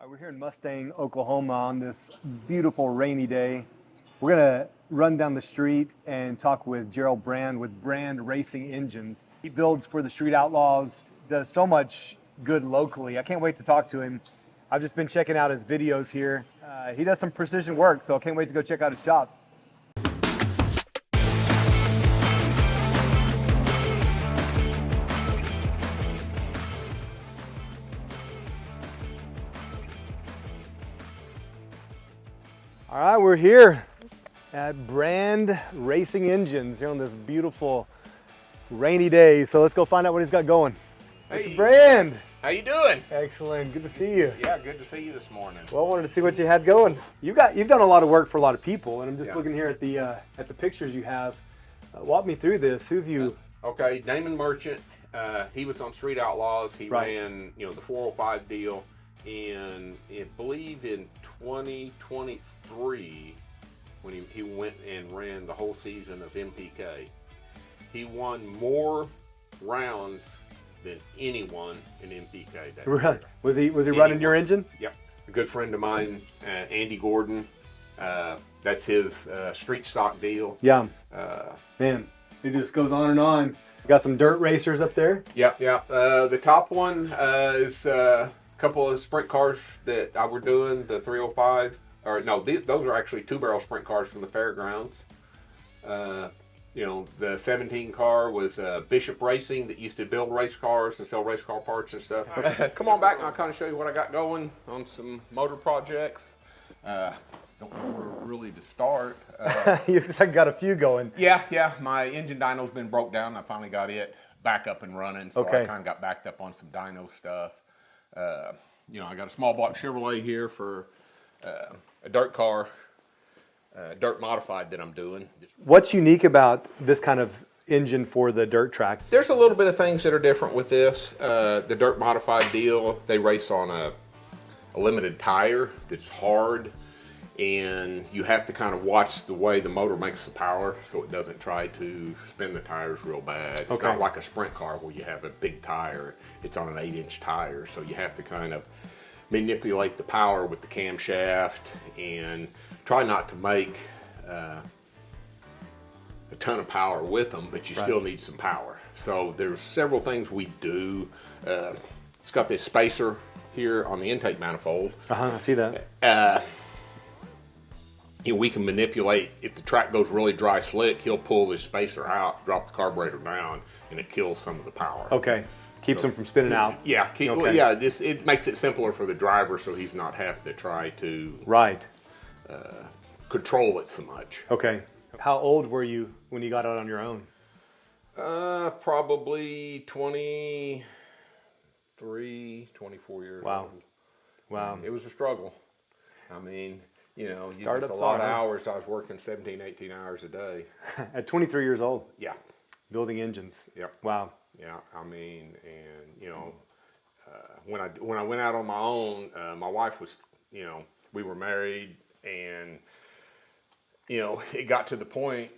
We're here in Mustang, Oklahoma on this beautiful rainy day. We're gonna run down the street and talk with Gerald Brand with Brand Racing Engines. He builds for the Street Outlaws, does so much good locally. I can't wait to talk to him. I've just been checking out his videos here. He does some precision work, so I can't wait to go check out his shop. All right, we're here at Brand Racing Engines here on this beautiful rainy day. So let's go find out what he's got going. Hey, Mr. Brand. how you doing? Excellent, good to see you. Yeah, good to see you this morning. Well, I wanted to see what you had going. You've done a lot of work for a lot of people, and I'm just Yeah. looking here at the pictures you have. Walk me through this. Who have you? Okay, Damon Merchant. He was on Street Outlaws. He Right. ran, the 405 deal, and I believe in 2023, when he went and ran the whole season of MPK, he won more rounds than anyone in MPK. That Really? year. Was he running your engine? Yep. A good friend of mine, Andy Gordon. That's his street stock deal. Yeah. Uh, Man, it just goes on and on. Got some dirt racers up there. Yep. The top one is a couple of sprint cars that I were doing, the 305. Or no, those are actually two-barrel sprint cars from the fairgrounds. The 17 car was Bishop Racing that used to build race cars and sell race car parts and stuff. Come on back and I'll kind of show you what I got going on some motor projects. Don't know where really to start. You've got a few going. Yeah. My engine dyno's been broke down. I finally got it back up and running, so Okay. I kind of got backed up on some dyno stuff. I got a small block Chevrolet here for a dirt car, dirt modified that I'm doing. What's unique about this kind of engine for the dirt track? There's a little bit of things that are different with this. The dirt modified deal, they race on a limited tire that's hard, and you have to kind of watch the way the motor makes the power so it doesn't try to spin the tires real bad. It's Okay. not like a sprint car where you have a big tire. It's on an 8-inch tire, so you have to kind of manipulate the power with the camshaft and try not to make a ton of power with them, but you still need some power. So there's several things we do. It's got this spacer here on the intake manifold. I see that. We can manipulate, if the track goes really dry slick, he'll pull this spacer out, drop the carburetor down, and it kills some of the power. Okay. Keeps them from spinning out. Yeah, Okay. it makes it simpler for the driver so he's not having to try to Right. control it so much. Okay. How old were you when you got out on your own? Probably 23, 24 years Wow. old. Wow. It was a struggle. I mean, just Startups a lot of are. hours. I was working 17, 18 hours a day. At 23 years old, Yeah, building engines. Yep. Wow. yeah. I mean, and when I went out on my own, my wife was, we were married, and it got to the point,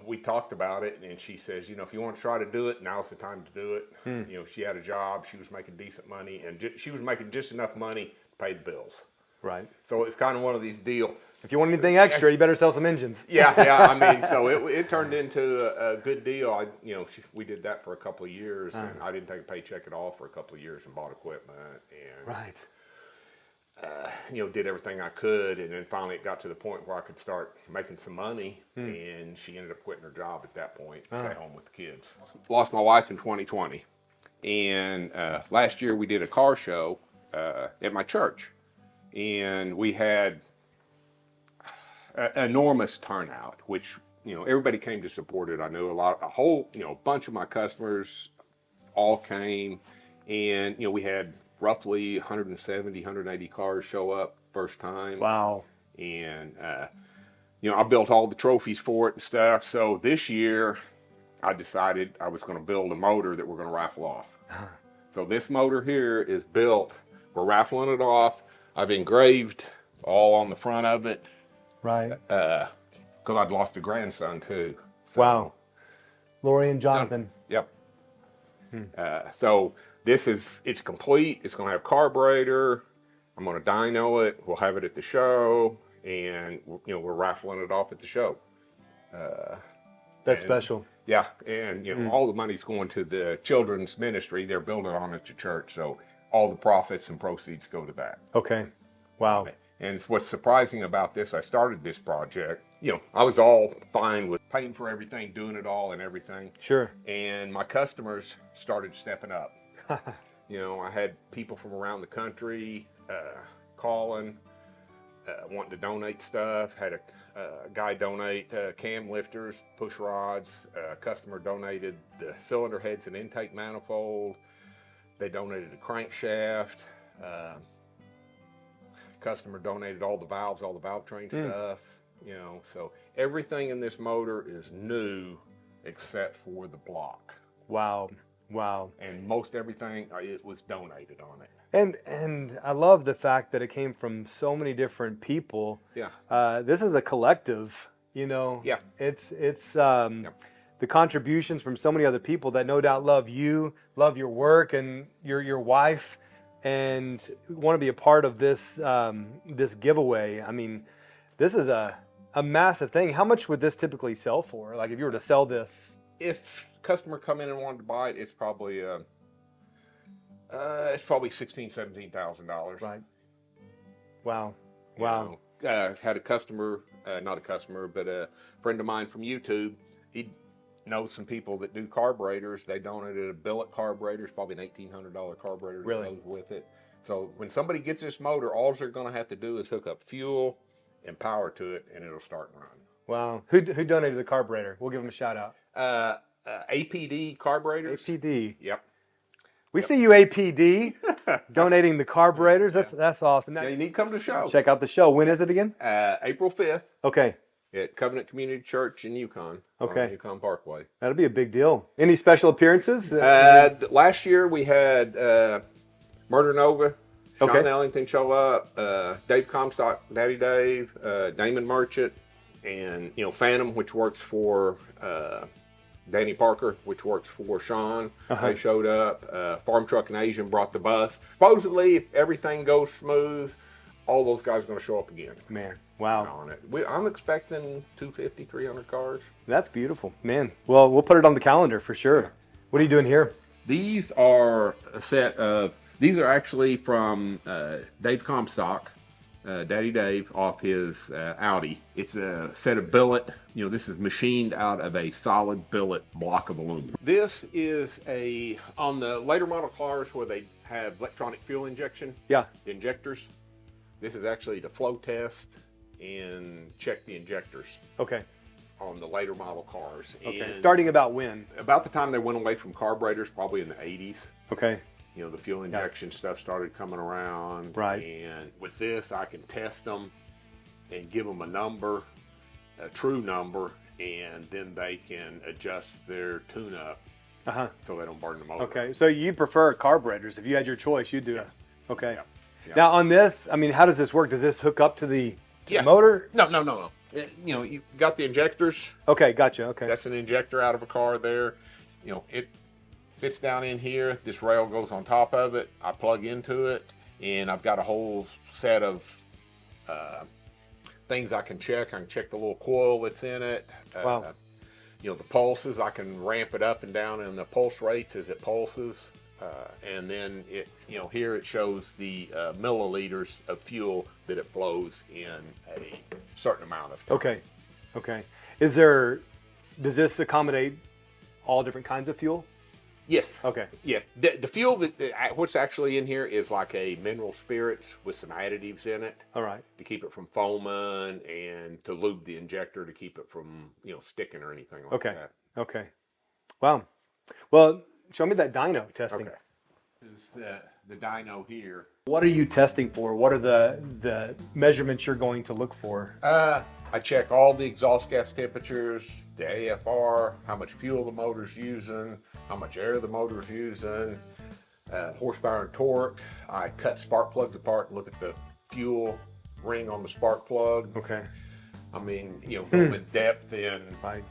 we talked about it, and she says, if you want to try to do it, now's the time to do it. She had a job, she was making decent money, and she was making just enough money to pay the bills. Right. So it's kind of one of these deals. If you want anything extra, you better sell some engines. Yeah. I mean, so it turned into a good deal. We did that for a couple of years, and I didn't take a paycheck at all for a couple of years and bought equipment and Right. did everything I could, and then finally it got to the point where I could start making some money, and she ended up quitting her job at that point, stay home with the kids. Lost my wife in 2020, and last year we did a car show at my church, and we had an enormous turnout, which everybody came to support it. I knew a whole bunch of my customers all came, and we had roughly 170, 180 cars show up first time. Wow. And I built all the trophies for it and stuff. So this year I decided I was going to build a motor that we're going to raffle off. So this motor here is built. We're raffling it off. I've engraved all on the front of it. Right. Because I'd lost a grandson too. So, Wow. Lori and Jonathan. Yep. So it's complete. It's going to have carburetor, I'm going to dyno it. We'll have it at the show, and we're raffling it off at the show. That's and, special. Yeah, and all the money's going to the children's ministry. They're building on it to church, so all the profits and proceeds go to that. Okay. Wow. And what's surprising about this, I started this project. I was all fine with paying for everything, doing it all and everything. Sure. And my customers started stepping up. I had people from around the country calling, wanting to donate stuff. Had a guy donate cam lifters, push rods. A customer donated the cylinder heads and intake manifold. They donated a crankshaft. Customer donated all the valves, all the valve train stuff. So everything in this motor is new except for the block. Wow. Wow. And most everything, it was donated on it. And I love the fact that it came from so many different people. Yeah. This is a collective, Yeah. It's the contributions from so many other people that no doubt love you, love your work and your wife, and want to be a part of this this giveaway. I mean, this is a massive thing. How much would this typically sell for? Like if you were to sell this? If customer come in and wanted to buy it, it's probably $16,000-$17,000. Right. Wow. Wow. Had a customer, not a customer, but a friend of mine from YouTube. He knows some people that do carburetors. They donated a billet carburetor. It's probably an $1,800 carburetor Really? that goes with it. So when somebody gets this motor, all they're going to have to do is hook up fuel and power to it, and it'll start and run. Wow. Who donated the carburetor? We'll give them a shout out. APD carburetors. APD. Yep. We see you, APD, donating the carburetors. That's awesome. Now, Yeah, you need to come to the show. check out the show. When is it again? April 5th Okay. at Covenant Community Church in Yukon. Okay. On Yukon Parkway. That'll be a big deal. Any special appearances? Last year we had Murder Nova, Sean Okay. Ellington show up, Dave Comstock, Daddy Dave, Damon Merchant, and Phantom, which works for Danny Parker, which works for Sean. They showed up. Farm Truck and Asian brought the bus. Supposedly, if everything goes smooth, all those guys are going to show up again. Man, wow. On it. I'm expecting 250, 300 cars. That's beautiful. Man, well, we'll put it on the calendar for sure. What are you doing here? These are a set of, these are actually from Dave Comstock, Daddy Dave, off his Audi. It's a set of billet. This is machined out of a solid billet block of aluminum. This is on the later model cars where they have electronic fuel injection. Yeah. The injectors. This is actually to flow test and check the injectors. Okay. On the later model cars. Okay. And Starting about when? about the time they went away from carburetors, probably in the 80s. Okay. The fuel injection stuff started coming around. Right. And with this, I can test them and give them a number, a true number, and then they can adjust their tune-up so they don't burn the motor. Okay. So you prefer carburetors. If you had your choice, you'd do it. Okay. Yeah. Now on this, I mean, how does this work? Does this hook up to the motor? No. You got the injectors. Okay. Gotcha. Okay. That's an injector out of a car there. It fits down in here. This rail goes on top of it. I plug into it, and I've got a whole set of things I can check. I can check the little coil that's in it. Wow. The pulses, I can ramp it up and down in the pulse rates as it pulses. And then here it shows the milliliters of fuel that it flows in a certain amount of time. Okay. Does this accommodate all different kinds of fuel? Yes. Okay. Yeah. The fuel what's actually in here is like a mineral spirits with some additives in it. All right. To keep it from foaming and to lube the injector to keep it from sticking or anything like that. Okay. Wow. Well, show me that dyno testing. Okay. This is the dyno here. What are you testing for? What are the measurements you're going to look for? I check all the exhaust gas temperatures, the AFR, how much fuel the motor's using, how much air the motor's using, horsepower and torque. I cut spark plugs apart and look at the fuel ring on the spark plug. Okay. I mean, go in depth in, Right.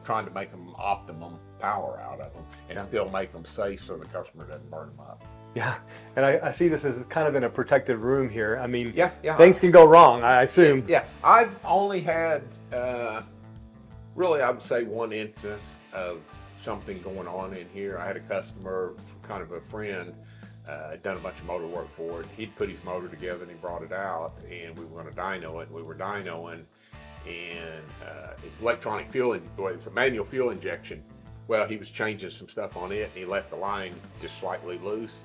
trying to make them optimum power out of them and still make them safe so the customer doesn't burn them up. Yeah, and I see this as kind of in a protected room here. I mean, Yeah, things can go wrong, I assume. Yeah, I've only had really, I would say, one instance of something going on in here. I had a customer, kind of a friend, had done a bunch of motor work for it. He'd put his motor together and he brought it out, and we were going to dyno it. We were dynoing, and it's electronic fuel, well, it's a manual fuel injection. Well, he was changing some stuff on it, and he left the line just slightly loose.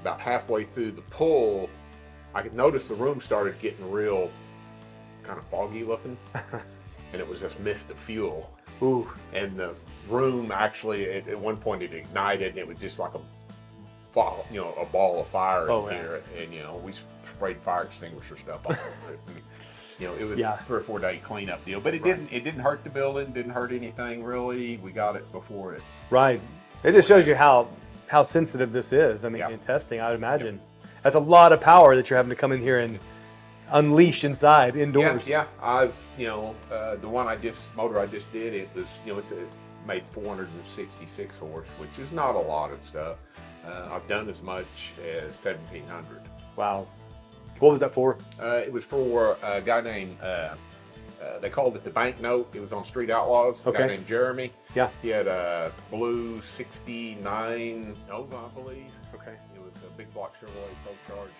About halfway through the pull, I could notice the room started getting real kind of foggy looking, and it was this mist of fuel. Ooh. And the room actually, at one point, it ignited, and it was just like a ball of fire in here. And we sprayed fire extinguisher stuff all over it. And, it was a 3 or 4 day cleanup deal, but it didn't hurt the building, didn't hurt anything really. We got it before it. Right. It just shows you how sensitive this is. I mean, in testing, I would imagine. That's a lot of power that you're having to come in here and unleash inside indoors. Yeah. I've the one motor I just did, it was it made 466 horse, which is not a lot of stuff. I've done as much as 1,700. Wow. What was that for? It was for a guy named they called it the banknote. It was on Street Outlaws. A guy named Jeremy. Yeah. He had a blue '69 Nova, I believe. Okay. It was a big block Chevrolet Pro Charge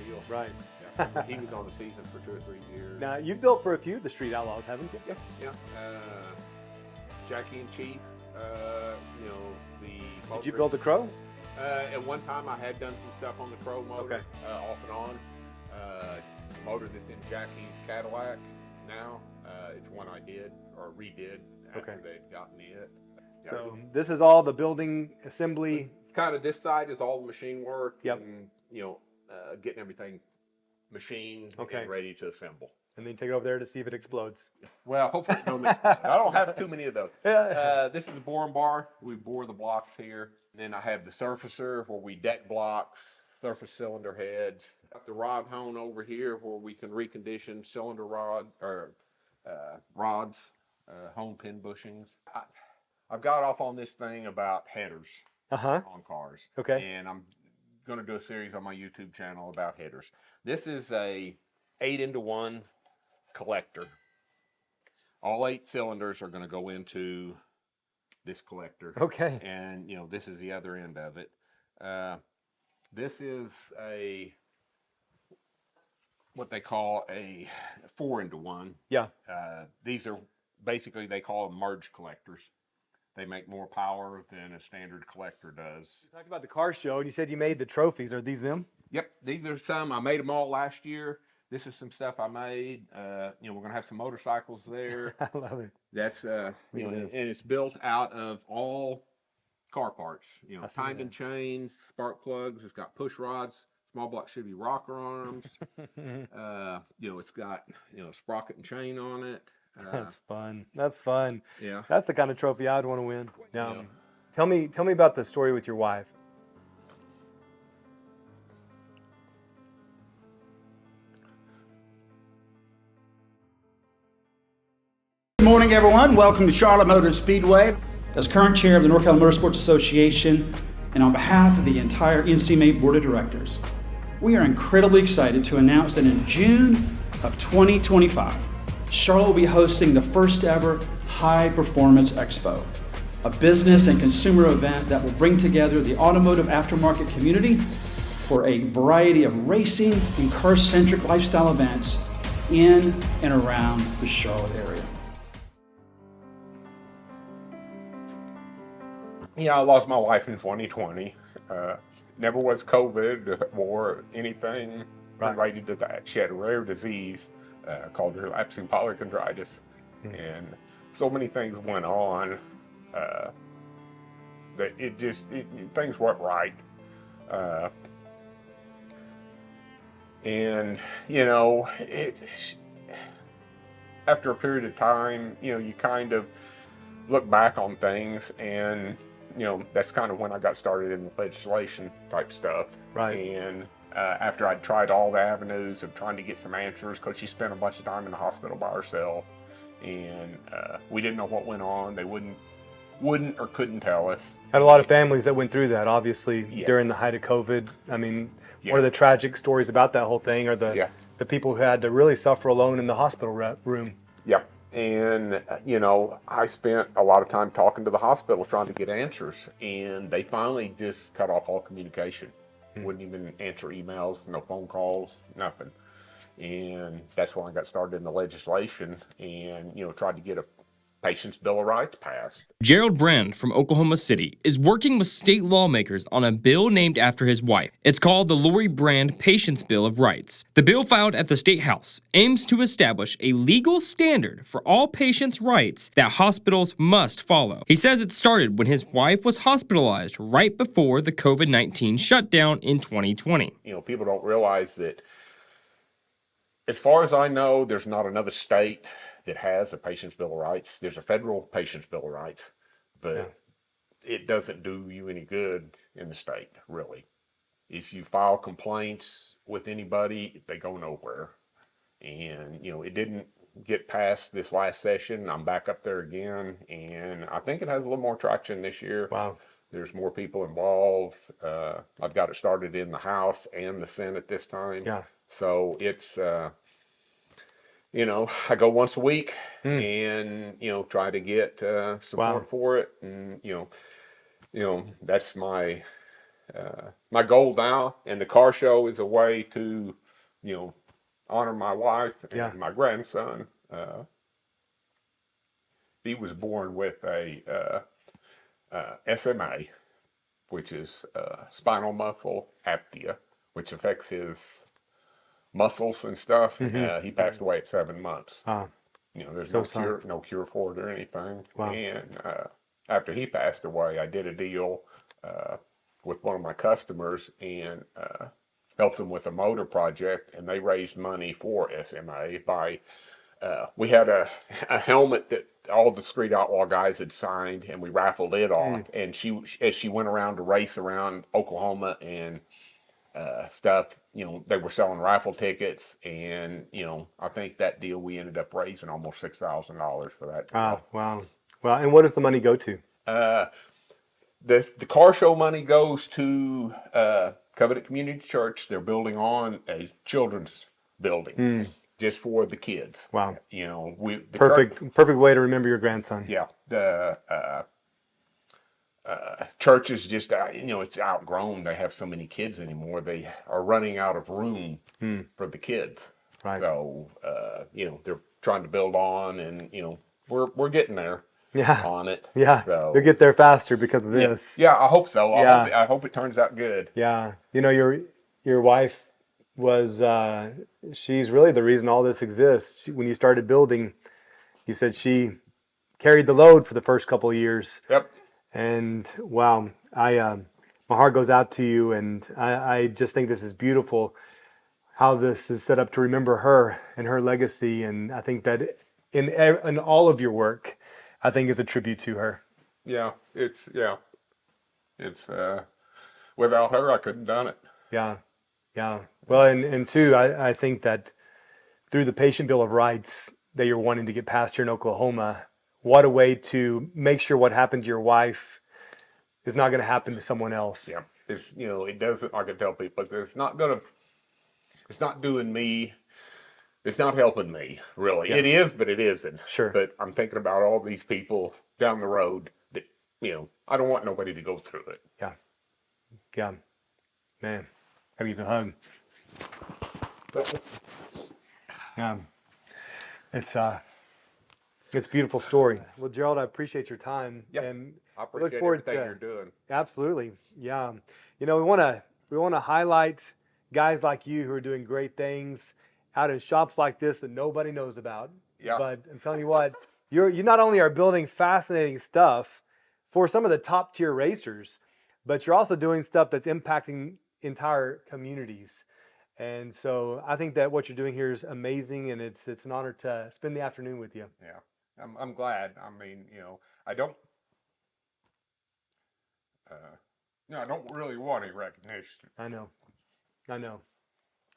deal. Right. Yeah. He was on the season for 2 or 3 years. Now, you've built for a few of the Street Outlaws, haven't you? Yeah. Jackie and Chief. The Did you build the Crow? At one time, I had done some stuff on the Crow motor, off and on. The motor that's in Jackie's Cadillac now, it's one I did or redid after they'd gotten it. So this is all the building assembly. Kind of this side is all the machine work. Yep. And getting everything machined and ready to assemble. And then take it over there to see if it explodes. Well, hopefully it don't explode. I don't have too many of those. This is the boring bar. We bore the blocks here. Then I have the surfacer where we deck blocks, surface cylinder heads. Got the rod hone over here where we can recondition cylinder rod or rods, hone pin bushings. I've got off on this thing about headers on cars. Okay. And I'm going to do a series on my YouTube channel about headers. This is a 8-into-1 collector. All 8 cylinders are going to go into this collector. Okay. And this is the other end of it. This is what they call a 4-into-1. Yeah. These are basically, they call them merge collectors. They make more power than a standard collector does. You talked about the car show, and you said you made the trophies. Are these them? Yep, these are some. I made them all last year. This is some stuff I made. We're going to have some motorcycles there. I love it. That's, and it's built out of all car parts. Timed and chains, spark plugs. It's got push rods. Small block should be rocker arms. It's got, sprocket and chain on it. That's fun. That's fun. Yeah. That's the kind of trophy I'd want to win. Now, tell me about the story with your wife. Good morning, everyone. Welcome to Charlotte Motor Speedway. As current chair of the North Carolina Motorsports Association, and on behalf of the entire NCMA Board of Directors, we are incredibly excited to announce that in June of 2025, Charlotte will be hosting the first ever High Performance Expo, a business and consumer event that will bring together the automotive aftermarket community for a variety of racing and car-centric lifestyle events in and around the Charlotte area. I lost my wife in 2020. Never was COVID or anything related to that. She had a rare disease called relapsing polychondritis. And so many things went on that things weren't right. After a period of time, you kind of look back on things, and that's kind of when I got started in the legislation type stuff. Right. And after I'd tried all the avenues of trying to get some answers, because she spent a bunch of time in the hospital by herself, and we didn't know what went on. They wouldn't wouldn't or couldn't tell us. Had a lot of families that went through that, obviously, Yes. during the height of COVID. I mean, one of Yes. the tragic stories about that whole thing are Yeah. the people who had to really suffer alone in the hospital room. Yep. And, you know, I spent a lot of time talking to the hospitals trying to get answers, and they finally just cut off all communication. Wouldn't even answer emails, no phone calls, nothing. And that's when I got started in the legislation and, you know, tried to get a patient's Bill of Rights passed. Gerald Brand from Oklahoma City is working with state lawmakers on a bill named after his wife. It's called the Lori Brand Patient's Bill of Rights. The bill filed at the State House aims to establish a legal standard for all patients' rights that hospitals must follow. He says it started when his wife was hospitalized right before the COVID-19 shutdown in 2020. You know, people don't realize that, as far as I know, there's not another state that has a patient's Bill of Rights. There's a federal patient's Bill of Rights, but it doesn't do you any good in the state, really. If you file complaints with anybody, they go nowhere. And, you know, it didn't get past this last session. I'm back up there again, and I think it has a little more traction this year. Wow. There's more people involved. I've got it started in the House and the Senate this time. Yeah. So it's, you know, I go once a week and, you know, try to get support for it. And, you know, that's my, my goal now. And the car show is a way to, you know, honor my wife and my grandson. He was born with a SMA, which is spinal muscle apnea, which affects his muscles and stuff. He passed away at 7 months. You know, there's no cure for it or anything. Wow. And after he passed away, I did a deal with one of my customers and helped them with a motor project, and they raised money for SMA by we had a helmet that all the Street Outlaw guys had signed, and we raffled it off. And as she went around to race around Oklahoma and stuff, you know, they were selling raffle tickets, and, you know, I think that deal we ended up raising almost $6,000 for that deal. Wow. And what does the money go to? The car show money goes to Covenant Community Church. They're building on a children's building just for the kids. Wow. You know, Perfect way to remember your grandson. Yeah. The church is just, you know, it's outgrown. They have so many kids anymore. They are running out of room for the kids. Right. So, you know, they're trying to build on, and, you know, we're getting there on it. Yeah. So, They'll get there faster because of this. yeah, I hope so. Yeah. I hope it turns out good. Yeah. You know, your wife was, she's really the reason all this exists. When you started building, you said she carried the load for the first couple of years. Yep. And wow, my heart goes out to you, and I just think this is beautiful how this is set up to remember her and her legacy. And I think that in all of your work, I think is a tribute to her. Yeah, it's without her, I couldn't have done it. Yeah. Well, and two, I think that through the Patient Bill of Rights that you're wanting to get passed here in Oklahoma, what a way to make sure what happened to your wife is not going to happen to someone else. Yeah, it's, you know, it doesn't. I can tell people, it's not doing me. It's not helping me, really. Yeah. It is, but it isn't. Sure. But I'm thinking about all these people down the road that, you know, I don't want nobody to go through it. Yeah. Man, I give you a hug. Yeah. It's a beautiful story. Well, Gerald, I appreciate your time. Yeah. And I appreciate everything you're doing. Absolutely. Yeah. You know, we want to highlight guys like you who are doing great things out in shops like this that nobody knows about. Yeah. But I'm telling you what, you not only are building fascinating stuff for some of the top tier racers, but you're also doing stuff that's impacting entire communities. And so I think that what you're doing here is amazing, and it's an honor to spend the afternoon with you. Yeah, I'm glad. I mean, you know, I don't really want any recognition. I know,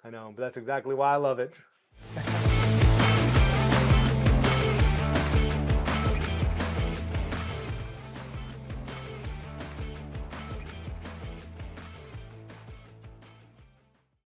but that's exactly why I love it.